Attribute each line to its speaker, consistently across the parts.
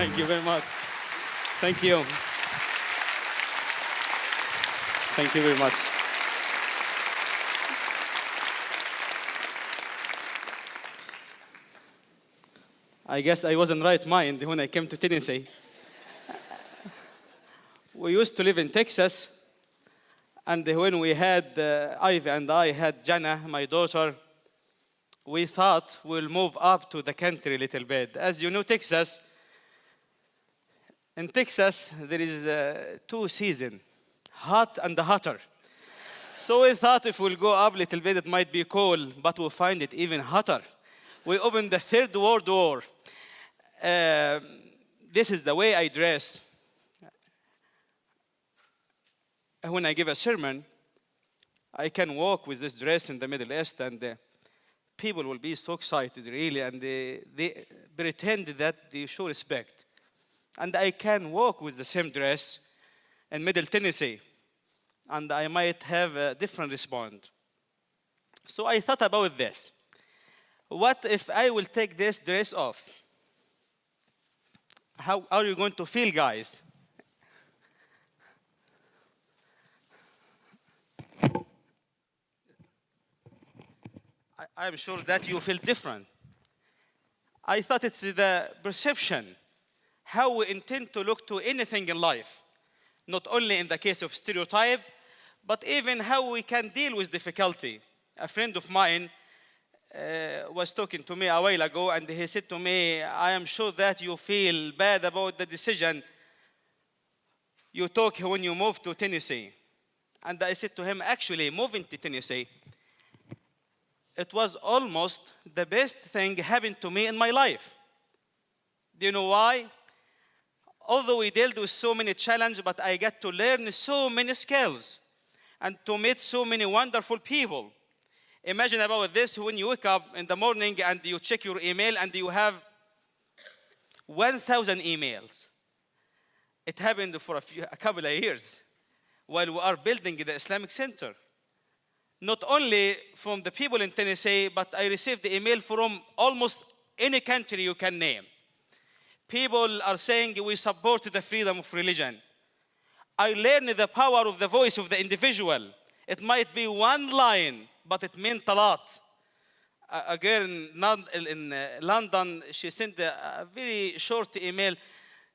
Speaker 1: Thank you very much. Thank you. Thank you very much. I guess I was in right mind when I came to Tennessee. We used to live in Texas, and when we had Ivy and I had Jana, my daughter, we thought we'll move up to the country a little bit. As you know, in Texas, there is two seasons, hot and hotter. So we thought if we'll go up a little bit, it might be cold, but we'll find it even hotter. We opened the Third World War. This is the way I dress. When I give a sermon, I can walk with this dress in the Middle East, and people will be so excited, really, and they pretend that they show respect. And I can walk with the same dress in Middle Tennessee, and I might have a different response. So I thought about this. What if I will take this dress off? How are you going to feel, guys? I'm sure that you feel different. I thought it's the perception, how we intend to look to anything in life, not only in the case of stereotype, but even how we can deal with difficulty. A friend of mine was talking to me a while ago, and he said to me, I am sure that you feel bad about the decision you took when you moved to Tennessee. And I said to him, actually, moving to Tennessee, it was almost the best thing happened to me in my life. Do you know why? Although we dealt with so many challenges, but I got to learn so many skills and to meet so many wonderful people. Imagine about this when you wake up in the morning and you check your email and you have 1,000 emails. It happened for a couple of years while we are building the Islamic Center. Not only from the people in Tennessee, but I received the email from almost any country you can name. People are saying we support the freedom of religion. I learned the power of the voice of the individual. It might be one line, but it meant a lot. A girl in London, she sent a very short email.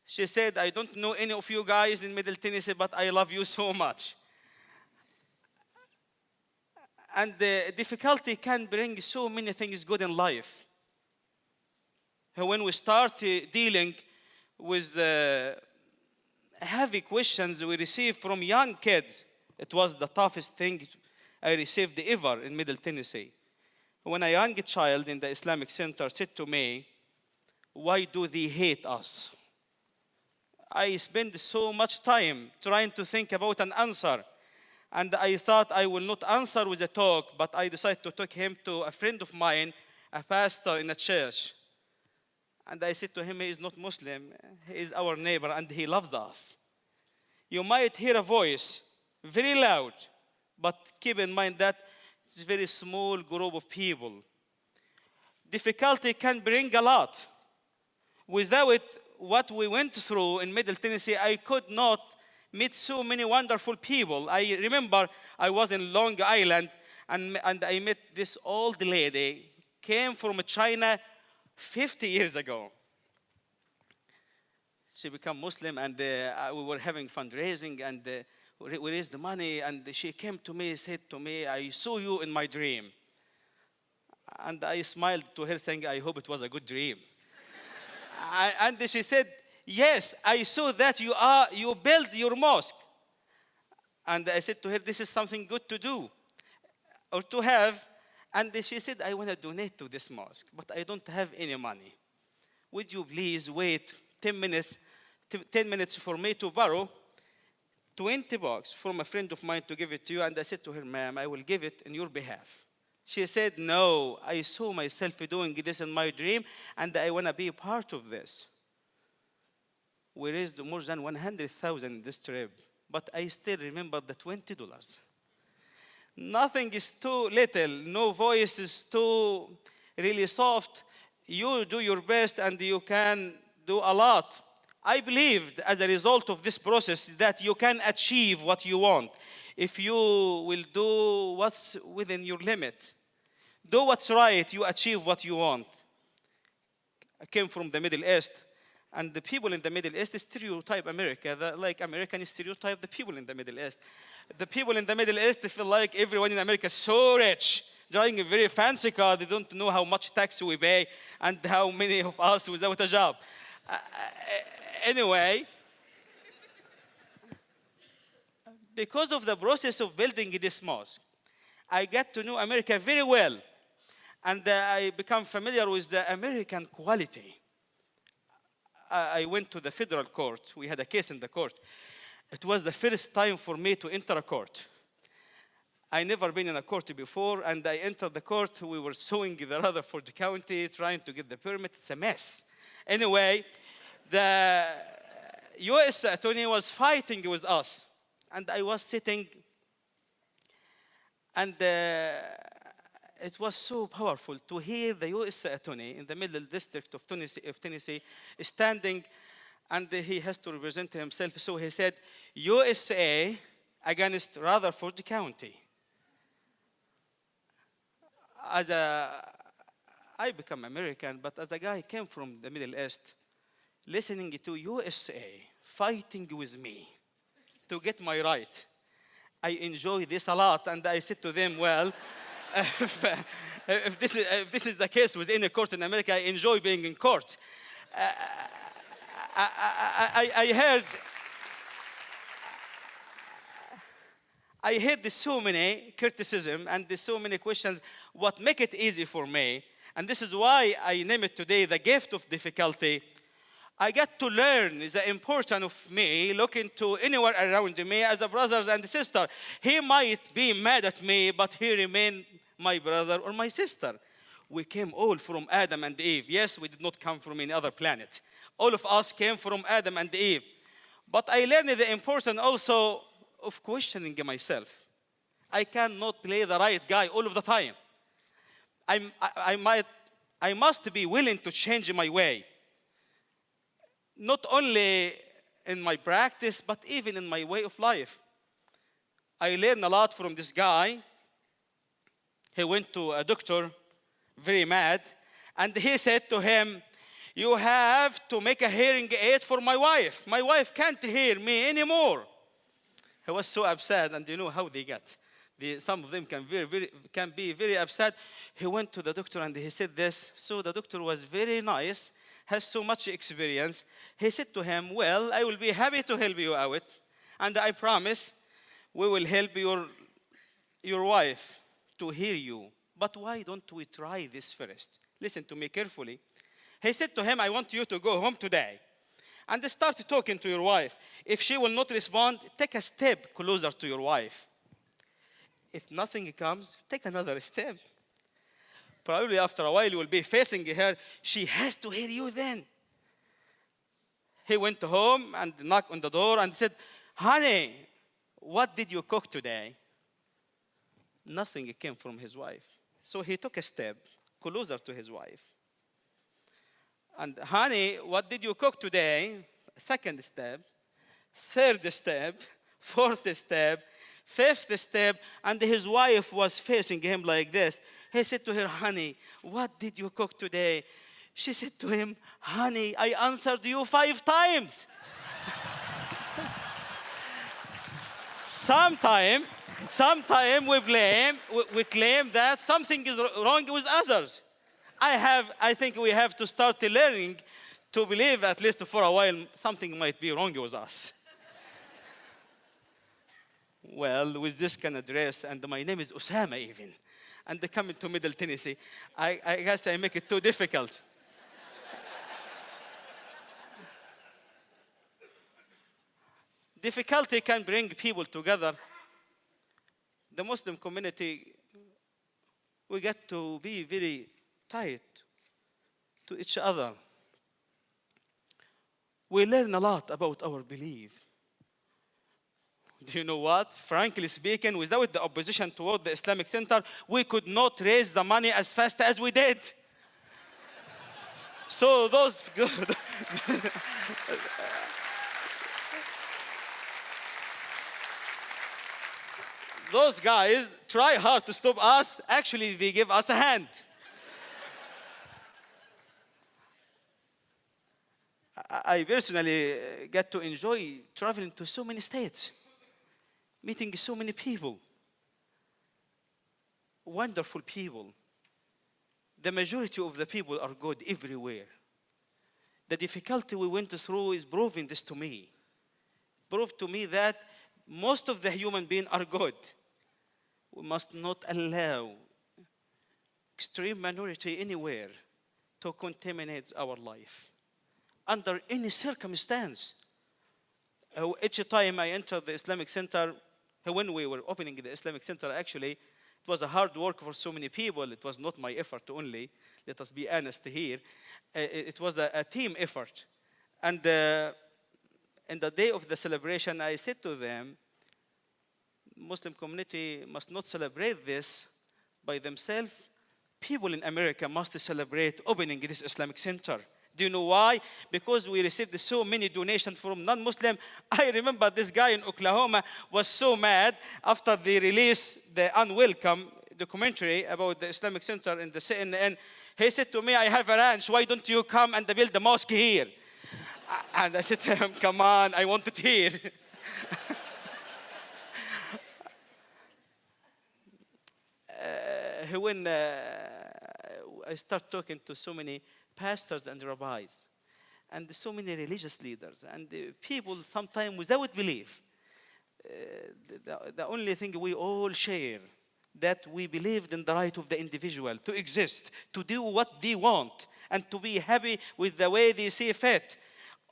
Speaker 1: She said, I don't know any of you guys in Middle Tennessee, but I love you so much. And the difficulty can bring so many things good in life. When we start dealing with the heavy questions we receive from young kids, it was the toughest thing I received ever in Middle Tennessee. When a young child in the Islamic Center said to me, why do they hate us? I spent so much time trying to think about an answer. And I thought I will not answer with a talk, but I decided to take him to a friend of mine, a pastor in a church. And I said to him, he is not Muslim, he is our neighbor, and he loves us. You might hear a voice, very loud, but keep in mind that it's a very small group of people. Difficulty can bring a lot. Without what we went through in Middle Tennessee, I could not meet so many wonderful people. I remember I was in Long Island and I met this old lady, came from China 50 years ago. She became Muslim and we were having fundraising and we raised the money and she came to me, said to me, I saw you in my dream. And I smiled to her saying, I hope it was a good dream. And she said, yes, I saw that you built your mosque. And I said to her, this is something good to do or to have. And she said, I want to donate to this mosque, but I don't have any money. Would you please wait 10 minutes for me to borrow $20 from a friend of mine to give it to you? And I said to her, ma'am, I will give it in your behalf. She said, no, I saw myself doing this in my dream, and I want to be a part of this. We raised more than 100,000 in this trip, but I still remember the $20. Nothing is too little. No voice is too really soft. You do your best, and you can do a lot. I believed as a result of this process that you can achieve what you want if you will do what's within your limit. Do what's right, you achieve what you want. I came from the Middle East, and the people in the Middle East stereotype America, like Americans stereotype the people in the Middle East. The people in the Middle East, they feel like everyone in America is so rich, driving a very fancy car. They don't know how much tax we pay and how many of us without a job. Anyway, because of the process of building this mosque, I got to know America very well. And I become familiar with the American quality. I went to the federal court. We had a case in the court. It was the first time for me to enter a court. I never been in a court before, and I entered the court. We were suing the Rutherford County, trying to get the permit. It's a mess. Anyway, the U.S. attorney was fighting with us, and I was sitting, and it was so powerful to hear the U.S. attorney in the Middle District of Tennessee standing, and he has to represent himself. So he said, USA against Rutherford County. I become American, but as a guy came from the Middle East, listening to USA fighting with me to get my right, I enjoy this a lot, and I said to them, well, if this is the case with any court in America, I enjoy being in court. I heard so many criticism and so many questions. What make it easy for me, and this is why I name it today the gift of difficulty. I get to learn the importance of me looking to anywhere around me as a brother and sister. He might be mad at me, but he remains my brother or my sister. We came all from Adam and Eve. Yes, we did not come from any other planet. All of us came from Adam and Eve. But I learned the importance also of questioning myself. I cannot play the right guy all of the time. I must be willing to change my way. Not only in my practice, but even in my way of life. I learned a lot from this guy. He went to a doctor, very mad, and he said to him, you have to make a hearing aid for my wife. My wife can't hear me anymore. He was so upset, and you know how they get. Some of them can be very upset. He went to the doctor and he said this. So the doctor was very nice, has so much experience. He said to him, well, I will be happy to help you out, and I promise we will help your wife to hear you. But why don't we try this first? Listen to me carefully. He said to him, I want you to go home today and start talking to your wife. If she will not respond, take a step closer to your wife. If nothing comes, take another step. Probably after a while, you will be facing her. She has to hear you then. He went home and knocked on the door and said, honey, what did you cook today? Nothing came from his wife. So he took a step closer to his wife. And honey, what did you cook today? Second step, third step, fourth step, fifth step, and his wife was facing him like this. He said to her, honey, what did you cook today? She said to him, honey, I answered you 5 times. Sometime we claim that something is wrong with others. I think we have to start learning to believe, at least for a while, something might be wrong with us. Well, with this kind of dress, and my name is Ossama even, and coming to Middle Tennessee, I guess I make it too difficult. Difficulty can bring people together. The Muslim community, we get to be very tight to each other. We learn a lot about our belief. Do you know what? Frankly speaking, without the opposition toward the Islamic Center, we could not raise the money as fast as we did. So those guys try hard to stop us. Actually, they give us a hand. I personally get to enjoy traveling to so many states, meeting so many people, wonderful people. The majority of the people are good everywhere. The difficulty we went through is proving this to me. Proved to me that most of the human beings are good. We must not allow extreme minority anywhere to contaminate our life under any circumstance. Each time I entered the Islamic Center, when we were opening the Islamic Center, actually, it was a hard work for so many people. It was not my effort only. Let us be honest here. It was a team effort. And in the day of the celebration, I said to them, Muslim community must not celebrate this by themselves. People in America must celebrate opening this Islamic Center. Do you know why? Because we received so many donations from non-Muslim. I remember this guy in Oklahoma was so mad after they released the unwelcome documentary about the Islamic Center in the CNN. He said to me, I have a ranch. Why don't you come and build the mosque here? And I said to him, come on, I want it here. When I start talking to so many pastors and rabbis and so many religious leaders and people sometimes without belief, the only thing we all share that we believed in the right of the individual to exist, to do what they want, and to be happy with the way they see fit.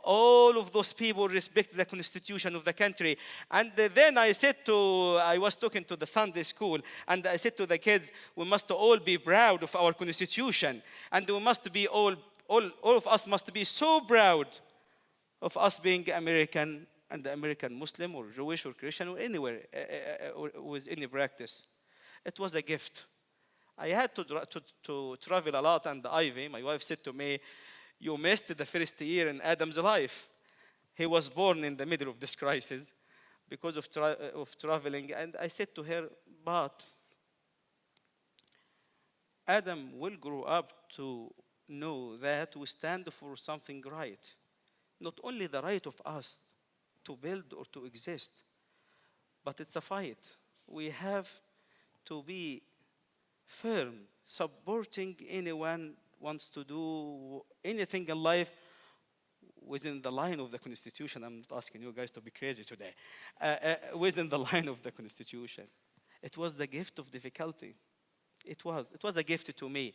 Speaker 1: All of those people respect the constitution of the country. And then I was talking to the Sunday school, and I said to the kids, we must all be proud of our constitution. And we must be all of us must be so proud of us being American and American Muslim or Jewish or Christian or anywhere or with any practice. It was a gift. I had to travel a lot, and Ivy, my wife, said to me, you missed the first year in Adam's life. He was born in the middle of this crisis because of traveling. And I said to her, but Adam will grow up to know that we stand for something right. Not only the right of us to build or to exist, but it's a fight. We have to be firm, supporting anyone wants to do anything in life within the line of the Constitution. I'm not asking you guys to be crazy today. Within the line of the Constitution. It was the gift of difficulty. It was a gift to me.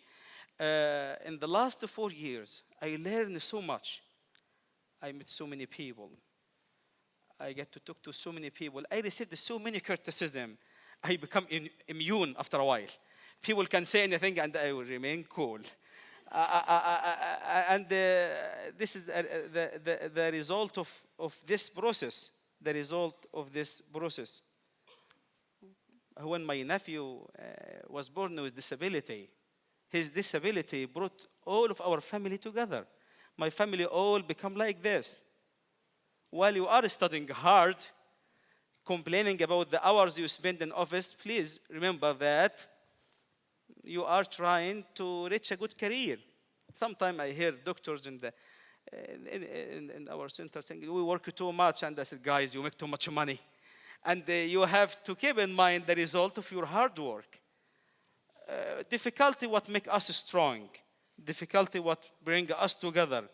Speaker 1: In the last 4 years, I learned so much. I met so many people. I get to talk to so many people. I received so many criticism. I become immune after a while. People can say anything and I will remain cool. And this is the result of this process. The result of this process. When my nephew was born with disability, his disability brought all of our family together. My family all become like this. While you are studying hard, complaining about the hours you spend in office, please remember that you are trying to reach a good career. Sometimes I hear doctors in our center saying, we work too much. And I said, guys, you make too much money. And you have to keep in mind the result of your hard work. Difficulty what make us strong. Difficulty what bring us together.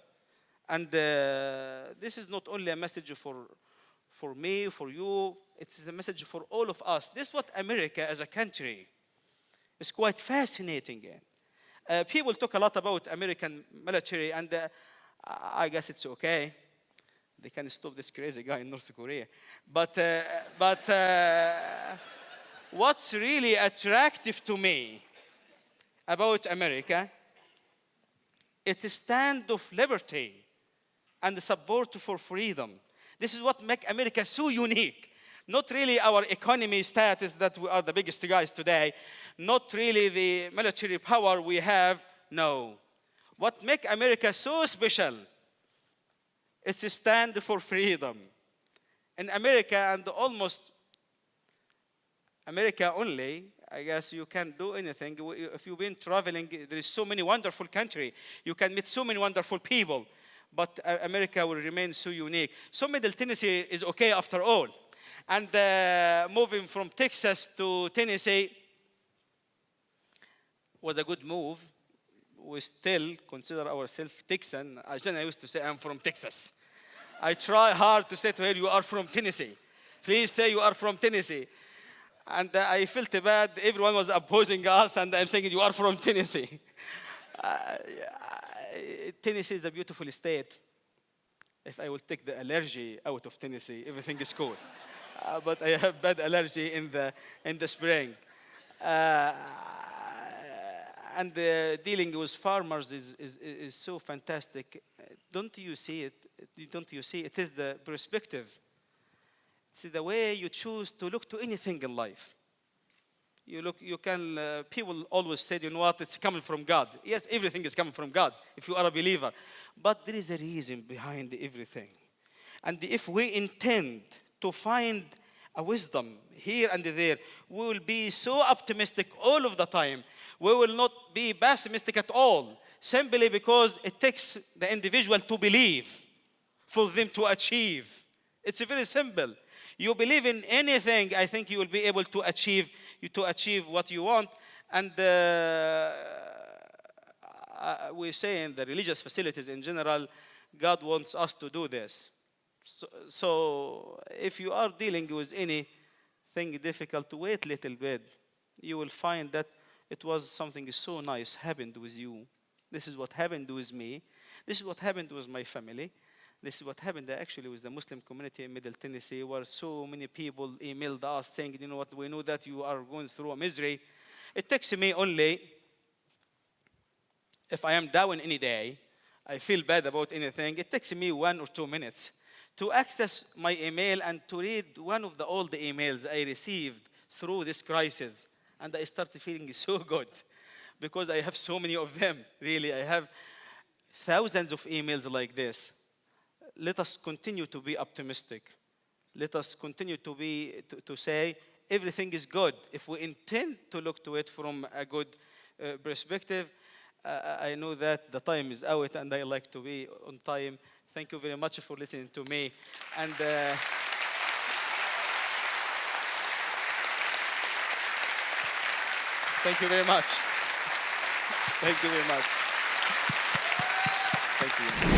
Speaker 1: And this is not only a message for me, for you. It is a message for all of us. This is what America as a country is quite fascinating. People talk a lot about American military, and I guess it's okay. They can stop this crazy guy in North Korea. But what's really attractive to me about America, it's a stand of liberty and the support for freedom. This is what makes America so unique. Not really our economy status that we are the biggest guys today. Not really the military power we have. No. What makes America so special? It's a stand for freedom. In America, and almost America only, I guess you can do anything. If you've been traveling, there is so many wonderful countries. You can meet so many wonderful people. But America will remain so unique. So Middle Tennessee is okay after all. And moving from Texas to Tennessee was a good move. We still consider ourselves Texan. I used to say I'm from Texas. I try hard to say to her, you are from Tennessee. Please say you are from Tennessee. And I felt bad. Everyone was opposing us, and I'm saying you are from Tennessee. Tennessee is a beautiful state. If I will take the allergy out of Tennessee, everything is cool. But I have bad allergy in the spring. And dealing with farmers is so fantastic. Don't you see it? Don't you see? It is the perspective. It's the way you choose to look to anything in life. You can, people always say, you know what, it's coming from God. Yes, everything is coming from God if you are a believer. But there is a reason behind everything. And if we intend to find a wisdom here and there, we will be so optimistic all of the time. We will not be pessimistic at all, simply because it takes the individual to believe for them to achieve. It's very simple. You believe in anything, I think you will be able to achieve what you want. And we say in the religious facilities in general, God wants us to do this. So if you are dealing with anything difficult, wait a little bit. You will find that it was something so nice happened with you. This is what happened with me. This is what happened with my family. This is what happened actually with the Muslim community in Middle Tennessee, where so many people emailed us saying, you know what, we know that you are going through a misery. It takes me only, if I am down any day, I feel bad about anything, it takes me 1 or 2 minutes to access my email and to read one of the old emails I received through this crisis. And I started feeling so good because I have so many of them. Really, I have thousands of emails like this. Let us continue to be optimistic. Let us continue to say everything is good. If we intend to look to it from a good perspective, I know that the time is out and I like to be on time. Thank you very much for listening to me. And thank you very much. Thank you very much. Thank you.